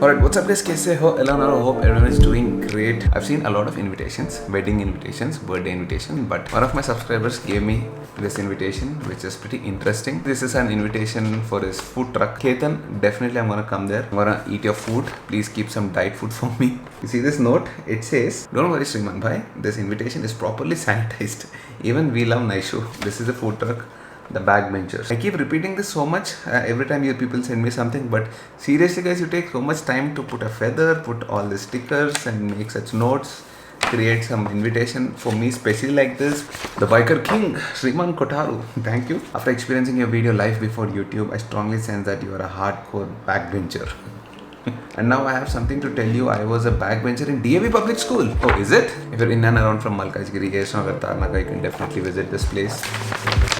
Alright, what's up guys? कैसे हो? Elana, I hope everyone is doing great. I've seen a lot of invitations, wedding invitations, birthday invitation, but one of my subscribers gave me this invitation, which is pretty interesting. This is an invitation for his food truck. Ketan, definitely I'm gonna come there. I'm gonna eat your food. Please keep some diet food for me. You see this note? It says, don't worry Sriman Bhai, this invitation is properly sanitized. Even we love Naishu. This is a food truck. The backbenchers. I keep repeating this so much every time you people send me something, but seriously guys, you take so much time to put a feather, put all the stickers and make such notes, create some invitation for me especially like this. The biker king, Sriman Kotaru, thank you. After experiencing your video live before YouTube, I strongly sense that you are a hardcore backbencher. And now I have something to tell you. I was a backbencher in DAV Public School. Oh, is it? If you're in and around from Malkajgiri, Yeshnagar, Tarnagar, you can definitely visit this place.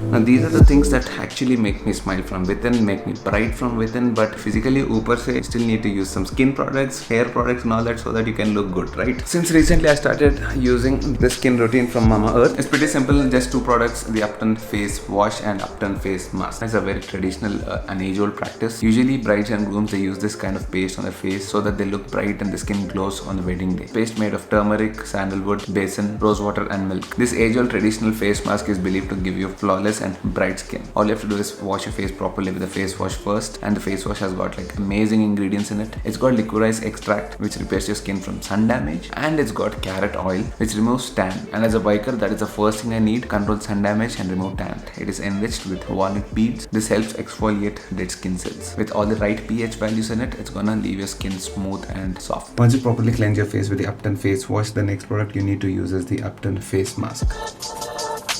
Now these are the things that actually make me smile from within, make me bright from within, but physically upar se still need to use some skin products, hair products and all that so that you can look good, right? Since recently I started using this skin routine from Mamaearth. It's pretty simple, just two products, the Upton face wash and Upton face mask. It's a very traditional and age-old practice. Usually brides and grooms, they use this kind of paste on their face so that they look bright and the skin glows on the wedding day. Paste made of turmeric, sandalwood, basin, rose water and milk. This age-old traditional face mask is believed to give you flawless and bright skin. All you have to do is wash your face properly with the face wash first, and the face wash has got like amazing ingredients in it. It's got licorice extract which repairs your skin from sun damage, and it's got carrot oil which removes tan. And as a biker, that is the first thing I need: control sun damage and remove tan. It is enriched with walnut beads. This helps exfoliate dead skin cells. With all the right pH values in it, it's gonna leave your skin smooth and soft. Once you properly cleanse your face with the Upton face wash, the next product you need to use is the Upton face mask.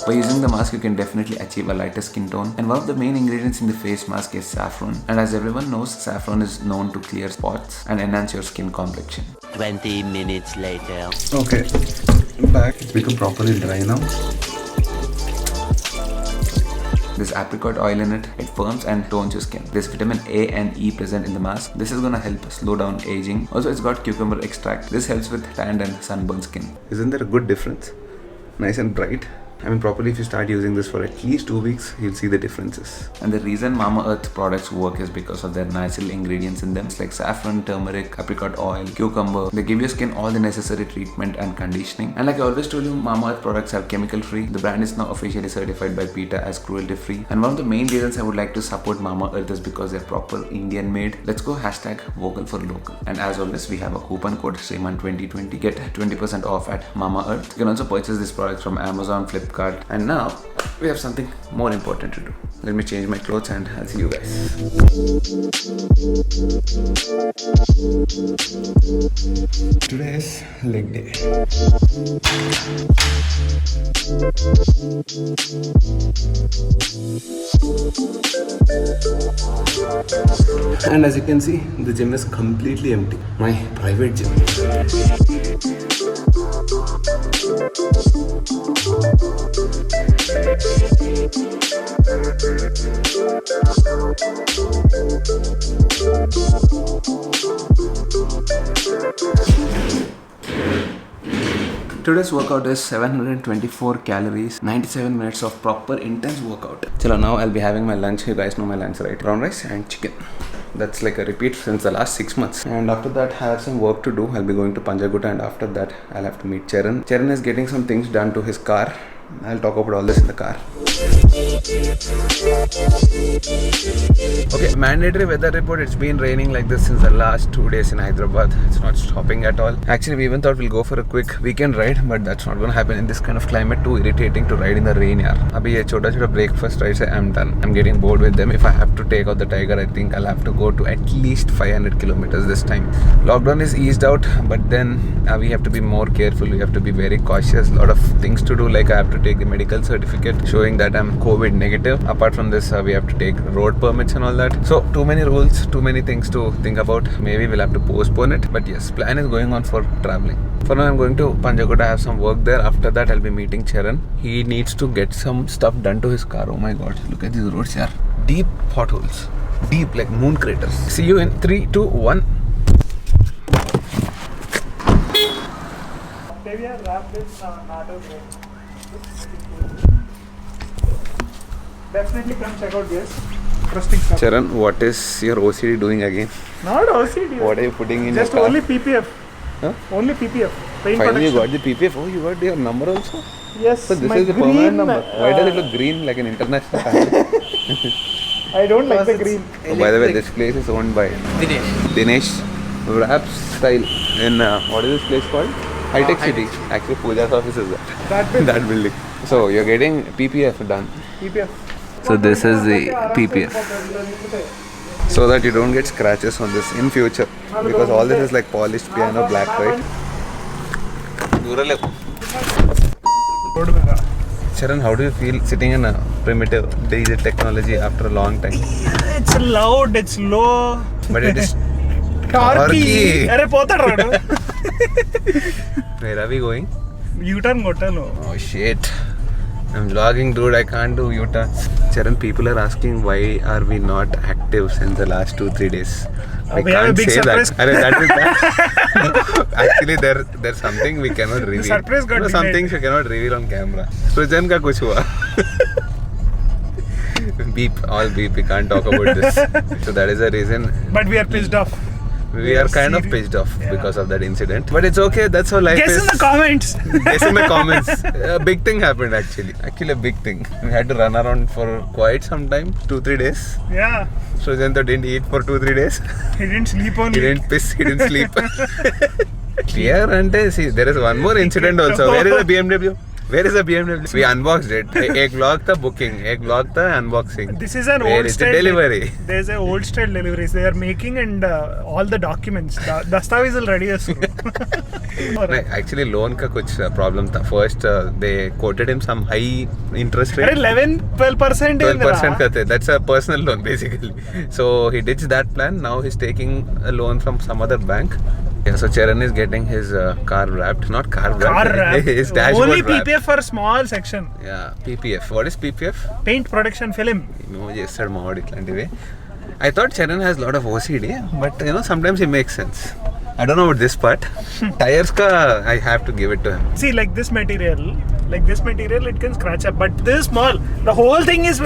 By using the mask, you can definitely achieve a lighter skin tone, and one of the main ingredients in the face mask is saffron. And as everyone knows, saffron is known to clear spots and enhance your skin complexion. 20 minutes later. Okay, back. It's become properly dry now. There's apricot oil in it. It firms and tones your skin. There's vitamin A and E present in the mask. This is gonna help slow down aging. Also, it's got cucumber extract. This helps with tanned and sunburned skin. Isn't there a good difference? Nice and bright. I mean, properly, if you start using this for at least 2 weeks, you'll see the differences. And the reason Mamaearth products work is because of their natural ingredients in them. It's like saffron, turmeric, apricot oil, cucumber. They give your skin all the necessary treatment and conditioning. And like I always told you, Mamaearth products are chemical free. The brand is now officially certified by PETA as cruelty free. And one of the main reasons I would like to support Mamaearth is because they're proper Indian made. Let's go hashtag vocal for local. And as always, we have a coupon code Sriman2020. Get 20% off at Mamaearth. You can also purchase these products from Amazon, Flipkart. And now we have something more important to do. Let me change my clothes and I'll see you guys. Today is leg day. And as you can see, the gym is completely empty. My private gym. Today's workout is 724 calories, 97 minutes of proper intense workout. Chalo, now I'll be having my lunch. You guys know my lunch, right? Brown rice and chicken. That's like a repeat since the last 6 months. And after that, I have some work to do. I'll be going to Panjagutta, and after that, I'll have to meet Charan. Charan is getting some things done to his car. I'll talk about all this in the car. Okay, mandatory weather report. It's been raining like this since the last 2 days in Hyderabad. It's not stopping at all. Actually, we even thought we'll go for a quick weekend ride, but that's not gonna happen in this kind of climate. Too irritating to ride in the rain, yaar. Abhi ye chota breakfast rides, I'm done. I'm getting bored with them. If I have to take out the Tiger, I think I'll have to go to at least 500 kilometers this time. Lockdown is eased out, but then we have to be more careful. We have to be very cautious. A lot of things to do, like I have to take the medical certificate showing that I'm COVID negative. Apart from this, we have to take road permits and all that. So too many rules, too many things to think about. Maybe we'll have to postpone it, but yes, plan is going on for traveling. For now, I'm going to Panjagutta. I have some work there. After that, I'll be meeting Charan. He needs to get some stuff done to his car. Oh my god, look at these roads here. Deep potholes. Deep, like moon craters. See you in 3, 2, 1. Maybe I wrapped this NATO Definitely come check out this. interesting stuff. Charan, what is your OCD doing again? Not OCD. What are you putting in Just your car? only PPF. Huh? Only PPF. Paint Finally, you protection. got the PPF. Oh, you got your number also? Yes. So this my is the green, permanent number. Why does it look green like an international family? I don't like the green. Oh, by the way, this place is owned by Dinesh Wrap Style in what is this place called? High-Tech City. Actually, Pooja's office is that. That building. That building. So you're getting PPF done. PPF. So this is the PPF. So that you don't get scratches on this in future, because all this is like polished piano black, right? Road mein tha. Charan, how do you feel sitting in a primitive diesel technology after a long time? It's loud, it's low. But it is Torquey. torquey. Arre potadu road. Where are we going? U-turn kottanu. Oh shit. I'm vlogging, dude. I can't do U-turns. Charan, people are asking why are we not active since the last 2-3 days. We have a big surprise. That. That is that. Actually, there's something we cannot reveal. surprise got Some delayed. things you cannot reveal on camera. Srujan ka kuch hua. Beep, all beep. We can't talk about this. So that is the reason But we are pissed off. we are kind of pissed off because of that incident. But it's okay. That's how life Guess is. in the comments. Guess in the comments. A big thing happened actually. Actually a big thing. We had to run around for quite some time. 2-3 days. Yeah. Sujanta didn't eat for 2-3 days. He didn't sleep on He didn't piss, he didn't sleep. Clear and see, there is one more incident also. Where is the BMW? Where is the BMW? We unboxed it. एक vlog था booking, एक vlog था unboxing. This is an Where old is the style delivery? There's a old style deliveries. They are making and all the documents. Dastaveez ready as Like, actually loan का कुछ problem था. First they quoted him some high interest rate. 11-12% 12% kate. That's a personal loan basically. So he ditched that plan. Now he's taking a loan from some other bank. Yeah, so Charan is getting his car wrapped. Not car wrapped. Car wrap. His dashboard Only wrapped. PPF for small section. Yeah, PPF. What is PPF? Paint protection film. No, yes, sir. I thought Charan has a lot of OCD, but you know, sometimes he makes sense. I don't know about this part. Tires ka, I have to give it to him. See, like this material, it can scratch up. But this is small. The whole thing is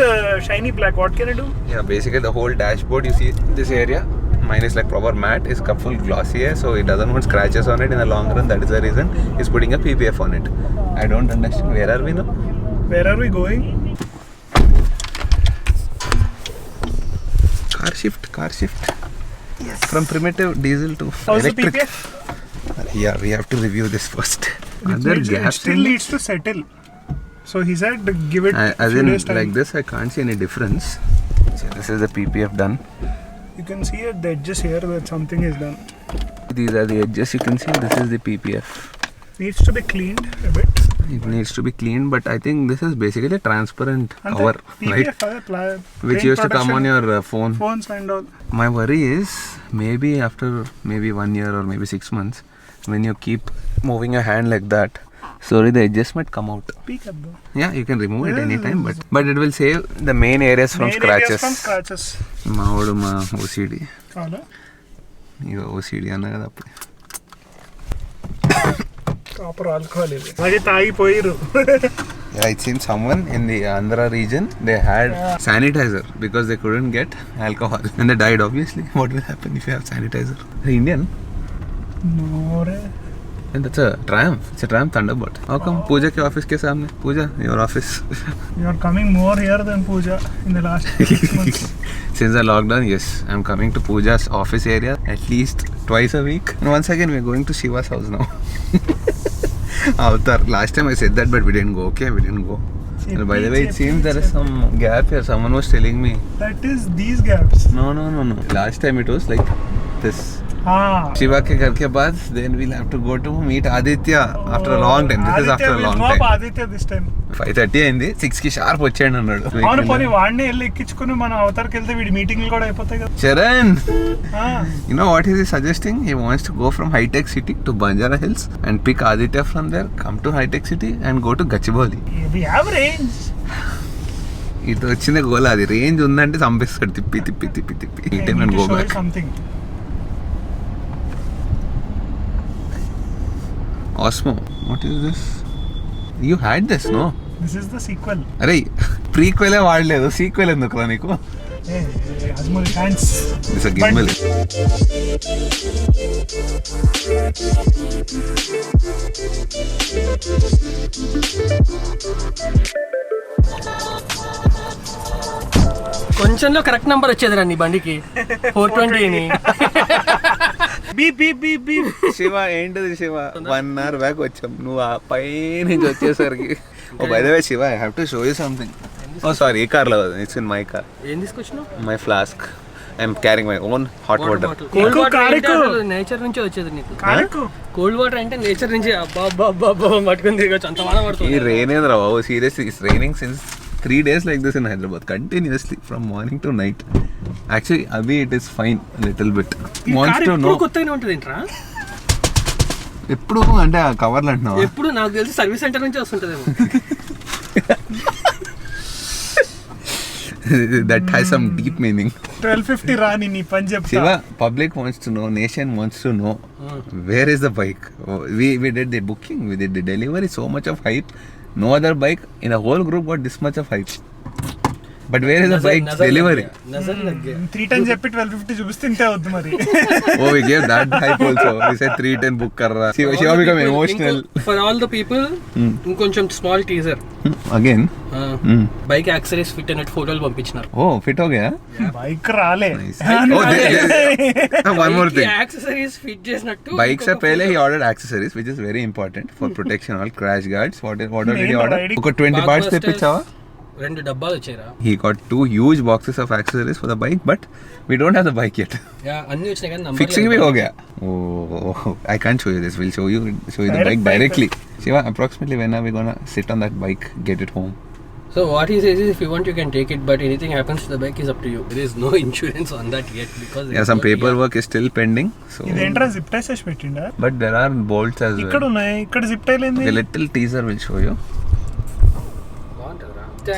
shiny black. What can I do? Yeah, basically the whole dashboard, you see this area, mine is like proper matte, is full glossy hai, so it doesn't want scratches on it in the long run. That is the reason he's putting a PPF on it. I don't understand. Where are we now? Where are we going? Car shift. Yes. From primitive diesel to How's electric. the PPF? Yeah, we have to review this first. Are there It gaps still in needs to settle. So he said give it as few in days time. like this, I can't see any difference. So this is the PPF done. You can see at the edges here that something is done. These are the edges you can see. This is the PPF. Needs to be cleaned a bit. It needs to be cleaned, but I think this is basically a transparent And cover, the right? PPF, Which used to come on your phone. phones and all. My worry is maybe after maybe 1 year or maybe 6 months, when you keep moving your hand like that, sorry, the edges might come out. Peek at the Yeah, you can remove it anytime, but it will save the main areas from main scratches. areas from scratches. Maudu ma OCD. Kaala. You OCD anna kada appudu. Proper alcohol is. Adi taagi poyiru. Yeah, it seems someone in the Andhra region, they had sanitizer because they couldn't get alcohol and they died obviously. What will happen if you have sanitizer? The Indian? No re. And that's a Triumph. It's a Triumph Thunderbird. How come Pooja ke office ke samne? Pooja, your office. You are coming more here than Pooja in the last 6 months. Since the lockdown, yes, I'm coming to Pooja's office area at least twice a week. And once again, we're going to Shiva's house now. Avatar. Last time I said that, but we didn't go. Okay, we didn't go. And by the way, it seems there is some gap here. Someone was telling me. That is these gaps. No. Last time it was like this. Ah. Shiva ke ghar ke baad, then we'll have to go to meet Aditya after a long time. This is after a long time. Aditya this time. 5:30 అయింది 6 కి sharp వచ్చాడు అన్నాడు. అవును పోనీ వాడిని వెళ్ళి ఎక్కించుకుని మనం అవతారికి వెళ్తే వీడి మీటింగ్లు కూడా అయిపోతాయి కదా. Charan, Ah. you know what is he suggesting? He wants to go from High-Tech City to Banjara Hills and pick Aditya from there, come to High-Tech City and go to Gachibowli. We have range. ఇది వచ్చిన goal అది range ఉందంటే చంపేస్తాడు తిప్పి I and need go to show you back. something. Osmo, what is this? You had this, no? This is the sequel. అరే ప్రీక్వెలే వాడలేదు, sequel ఎందుకురా నీకు? Azmuri fans. It's a gimbal. కొంచెంలో కరెక్ట్ నంబర్ వచ్చేది రండి బండికి 420 శివ ఏంటిది శివ 1 hour బ్యాక్ వచ్చాం నువ్వు ఆ పై నుంచి వచ్చేసరికి oh by the way Shiva I have to show you something oh sorry ఈ కార్లో ఇట్స్ ఇన్ మై కార్ ఏం తీసుకొచ్చినావు my flask I'm carrying my own hot water cold water nature నుంచి వచ్చేది నీకు కోల్డ్ వాటర్ అంటే నేచర్ నుంచి అబ్బా పట్టుకుని తిరగచ్చు అంత వాన ఈ పడుతుంది రెయిన్ ఏంద్రా బాబు seriously it's raining since 3 days like this in Hyderabad continuously from morning to night. Actually Abhi it is fine a little bit. Wants to know కొత్తగానే ఉంటుంది ఏంట్రా ఎప్పుడు అంటే ఆ కవర్లు అంటున్నావా ఎప్పుడు నాకు తెలిసి సర్వీస్ సెంటర్ నుంచి వస్తుంటదేమో that has some deep meaning. 1250 రాని నీ పని చెప్తా. Shiva, public wants to know, nation wants to know where is the bike. We did the booking, we did the delivery, so much of hype. No other bike in the whole group got this much of hype. But where is the bike's delivery? 3 times చెప్పి 1250 చూపిస్తే ఇంతే అవుద్ది మరి. Oh, we gave that hype also. We said 310 book kar raha. Shiva become emotional. For all the people, ఇంకొంచెం small teaser Again? Bike accessories fit అయినట్టు ఫోటోలు పంపించినారు. Oh, fit ho gaya? Bike రాలే. Nice. Oh, one more thing. Accessories fit చేసినట్టు Bike se pehle he ordered accessories which is very important for protection, all crash guards. What did he order? ఒక 20 parts తెప్పించావా? 2 డబ్బాలు వచ్చాయిరా. He got 2 huge boxes of accessories for the bike, but we don't have the bike yet. అన్ని వచ్చినాయి కానీ Fixing bhi ho gaya. Oh, I can't show you this. We'll show you the bike directly. Shiva, approximately when are we gonna sit on that bike, get it home? So what he says is if you want you can take it, but anything happens to the bike is up to you. There is no insurance on that yet because Yeah, some paperwork is still pending. So, ఇది ఎంట్రా zip టైస్ చేసి పెట్టిండా. but there are bolts as ఇక్కడ well. ఉన్నాయి. ఇక్కడ zip tile ఏంది? The little teaser will show you.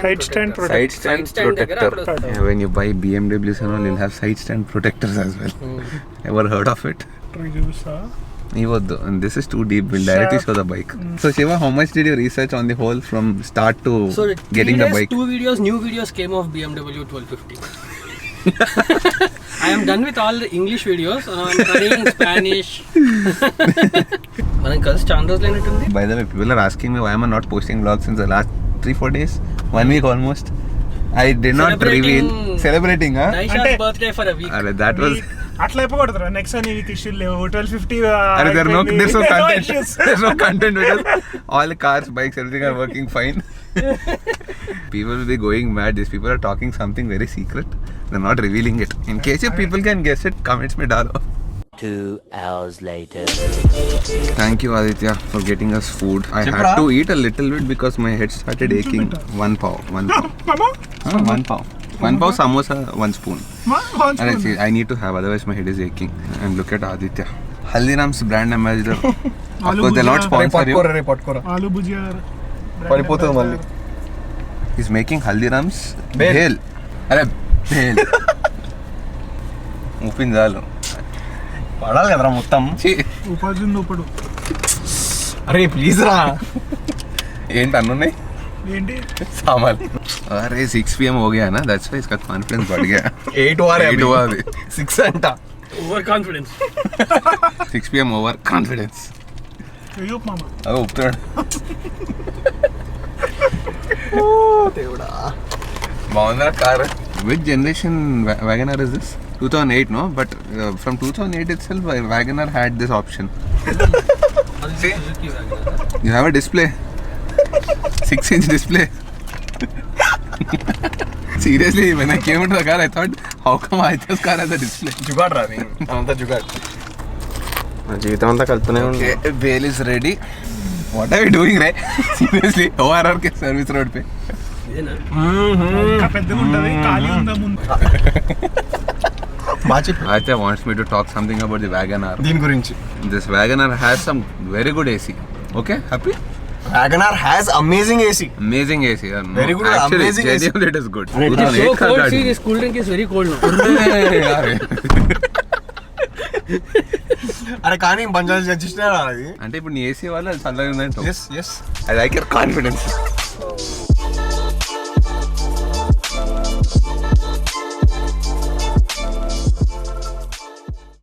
Side stand Side stand protector. Yeah, when you buy BMWs and all, you'll have side stand protectors as well. Ever heard of it? చూసా. And this is too deep. We'll directly show the bike. So Shiva, how much did you research on the whole from start to So getting the bike? 2 new videos came of BMW 1250. I am done with all the English videos. I'm trying Spanish. మనం కలిసి చాలా రోజులు అయినట్టుంది. By the way, people are asking me why am I not posting vlogs since the last 3-4 days? 1 week almost. I did not reveal. Celebrating, huh? Naisha's birthday for a week. That was... అట్లా అయిపోకూడదురా. Next అని నీకు issue లేవు. 1250 there's no content. There's no content because all the cars, bikes, everything are working fine. People will be going mad. These people are talking something very secret. They're not revealing it. In case if people can guess it, comments me dalo. 2 hours later. Thank you, Aditya, for getting us food. I had to eat a little bit because my head started aching. 1 pav. 1 pav. Mama? 1 pav. 1 pav samosa, 1 spoon. And I need to have, otherwise my head is aching. And look at Aditya. Haldiram's brand ambassador. Of course, they'll not sponsor you. ఆలు భుజియా. పడిపోతుంది మళ్ళీ. He's making Haldiram's bhel. Arey bhel. Upin jalu. పడాలి కదరా మొత్తం. ఉపాధి ఇప్పుడు. అరే please రా. ఏంటి అన్నున్నాయి ఏంటి సామాన్. अरे 6 PM हो गया ना, that's why इसका कॉन्फिडेंस बढ़ गया. 8 हुआ रे 8 हुआ अभी. 6 अंट. Over confidence. 6 PM over confidence. అయ్యో మామ. अब उपतड़ దేవుడా. బాగుందా car? Which generation Wagoner is this? 2008, no? But from 2008 itself, Wagoner had this option. See? You have a display. 6-inch display. Seriously, when I came into the car, I thought, how come Aditya's car has a display? Jugaad రా నీ. అంతా జుగాడ్. నా జీవితం అంతా కలుపుతూనే ఉంది. Okay, bail is ready. What are we doing, right? Seriously, ORR ke service road pe. ఇదేనా? ఇంకా పెద్దగా ఉంటది. ఖాళీ ఉందా ముందు. బాగా చెప్పు. Aditya wants me to talk something about the Wagoner. దీని గురించి. This Wagoner has some very good AC. Okay, happy? Wagoner has amazing AC. Amazing AC. Very good, Actually, amazing AC. genuinely it is good. It is so 2008 car cold. गाड़ी. See, this cool drink is very cold now. అరే కానీ బంజారా జడ్జిస్టే రా అది. అంటే ఇప్పుడు నీ AC వల్ల చల్లగా ఉందంటే yes yes. I like your confidence.